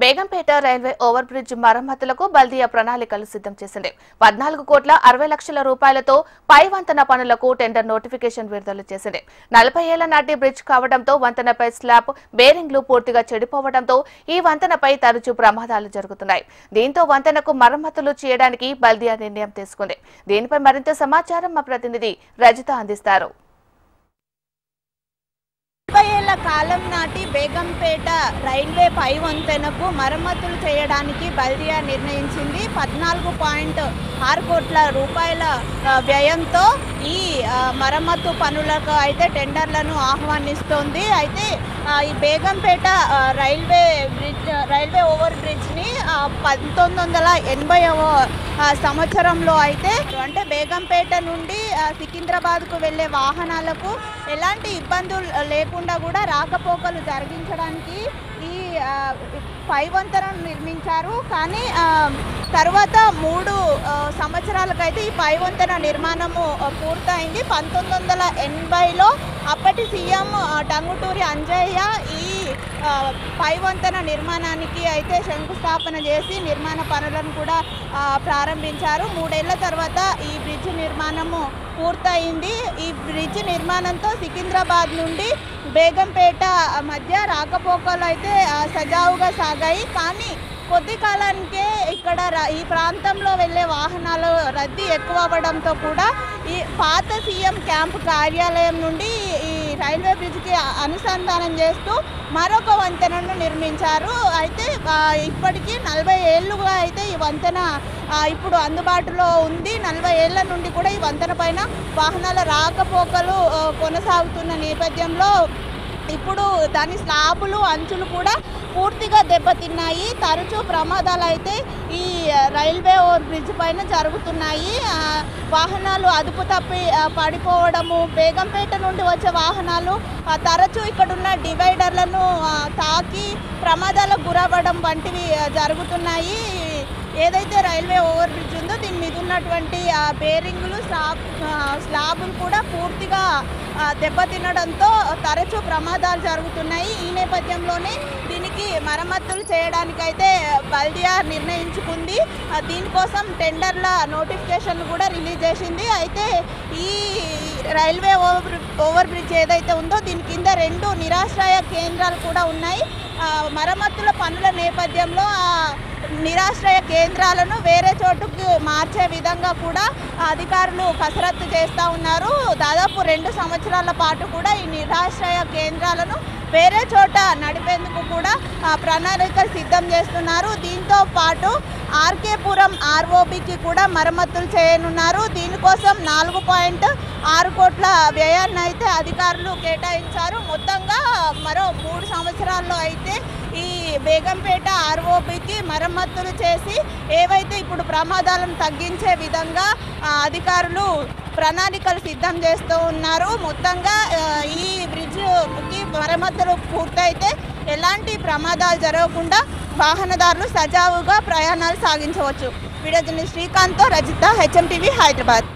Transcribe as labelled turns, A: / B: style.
A: Begumpet railway over bridge మరమ్మతులకు బల్దియా ప్రణాళికలు సిద్ధం చేసింది. 14,60,00,000 రూపాయలతో పై వంతెన పనులకు టెండర్ నోటిఫికేషన్ విడుదల చేసింది. 40 ఏళ్ల నాటి బ్రిడ్జ్ కావడంతో వంతెనపై స్లాబ్ బేరింగ్లు పూర్తిగా చెడిపోవడంతో ఈ వంతెనపై తరచూ ప్రమాదాలు జరుగుతున్నాయి. దీంతో వంతెనకు మరమ్మతులు చేయడానికి బల్దియా నిర్ణయం తీసుకుంది. దీనిపై మరింత సమాచారం మా ప్రతినిధి రజిత అందిస్తారు.
B: కాలం నాటి బేగంపేట రైల్వే పై వంతెనకు మరమ్మతులు చేయడానికి బల్దియా నిర్ణయించింది. 14.6 కోట్ల రూపాయల వ్యయంతో ఈ మరమ్మతు పనులకు అయితే టెండర్లను ఆహ్వానిస్తోంది. అయితే ఈ బేగంపేట రైల్వే ఓవర్ బ్రిడ్జ్ని 1980వ సంవత్సరంలో అయితే అంటే బేగంపేట నుండి సికింద్రాబాద్కు వెళ్ళే వాహనాలకు ఎలాంటి ఇబ్బందులు లేకుండా కూడా రాకపోకలు జరిగించడానికి ఈ పై వంతెనను నిర్మించారు. కానీ తర్వాత 3 సంవత్సరాలకైతే ఈ పై వంతెన నిర్మాణము పూర్తయింది. 1980లో అప్పటి సీఎం టంగుటూరి అంజయ్య ఈ పై వంతెన నిర్మాణానికి అయితే శంకుస్థాపన చేసి నిర్మాణ పనులను కూడా ప్రారంభించారు. 3 ఏళ్ల తర్వాత ఈ బ్రిడ్జ్ నిర్మాణము పూర్తయింది. ఈ బ్రిడ్జ్ నిర్మాణంతో సికింద్రాబాద్ నుండి బేగంపేట మధ్య రాకపోకలు అయితే సజావుగా సాగాయి. కానీ కొద్ది కాలానికే ఇక్కడ ఈ ప్రాంతంలో వెళ్ళే వాహనాలు రద్దీ ఎక్కువ అవ్వడంతో కూడా ఈ పాత సీఎం క్యాంప్ కార్యాలయం నుండి ఈ రైల్వే బ్రిడ్జ్కి అనుసంధానం చేస్తూ మరొక వంతెనను నిర్మించారు. అయితే ఇప్పటికీ 40 ఏళ్లుగా అయితే ఈ వంతెన ఇప్పుడు అందుబాటులో ఉంది. 40 ఏళ్ల నుండి కూడా ఈ వంతెన పైన వాహనాల రాకపోకలు కొనసాగుతున్న నేపథ్యంలో ఇప్పుడు దాని స్లాబులు అంచులు కూడా పూర్తిగా దెబ్బతిన్నాయి. తరచూ ప్రమాదాలు అయితే ఈ రైల్వే ఓవర్ బ్రిడ్జ్ పైన జరుగుతున్నాయి. వాహనాలు అదుపు తప్పి పడిపోవడము, బేగంపేట నుండి వచ్చే వాహనాలు తరచూ ఇక్కడున్న డివైడర్లను తాకి ప్రమాదాలకు గురవ్వడం వంటివి జరుగుతున్నాయి. ఏదైతే రైల్వే ఓవర్ బ్రిడ్జ్ ఉందో దీని మీద ఉన్నటువంటి బేరింగులు స్లాబులు కూడా పూర్తిగా దెబ్బతినడంతో తరచూ ప్రమాదాలు జరుగుతున్నాయి. ఈ నేపథ్యంలోనే దీనికి మరమ్మతులు చేయడానికైతే బల్దియా నిర్ణయించుకుంది. దీనికోసం టెండర్ల నోటిఫికేషన్ కూడా రిలీజ్ చేసింది. అయితే ఈ రైల్వే ఓవర్ బ్రిడ్జ్ ఏదైతే ఉందో దీని కింద 2 నిరాశ్రయ కేంద్రాలు కూడా ఉన్నాయి. మరమ్మతుల పనుల నేపథ్యంలో నిరాశ్రయ కేంద్రాలను వేరే చోటుకు మార్చే విధంగా కూడా అధికారులు కసరత్తు చేస్తూ ఉన్నారు. దాదాపు 2 సంవత్సరాల పాటు కూడా ఈ నిరాశ్రయ కేంద్రాలను వేరే చోట నడిపేందుకు కూడా ప్రణాళికలు సిద్ధం చేస్తున్నారు. దీంతో పాటు ఆర్కేపురం ఆర్ఓబికి కూడా మరమ్మతులు చేయనున్నారు. దీనికోసం 4.6 కోట్ల వ్యయాన్ని అయితే అధికారులు కేటాయించారు. మొత్తంగా మరో 3 సంవత్సరాల్లో అయితే ఈ బేగంపేట ఆర్ఓబికి మరమ్మతులు చేసి ఏవైతే ఇప్పుడు ప్రమాదాలను తగ్గించే విధంగా అధికారులు ప్రణాళికలు సిద్ధం చేస్తూ ఉన్నారు. మొత్తంగా ఈ బ్రిడ్జ్కి మరమ్మతులు పూర్తయితే ఎలాంటి ప్రమాదాలు జరగకుండా వాహనదారులు సజావుగా ప్రయాణాలు సాగించవచ్చు. వీడియో జర్నలిస్ట్ శ్రీకాంత్తో రజిత, HMTV హైదరాబాద్.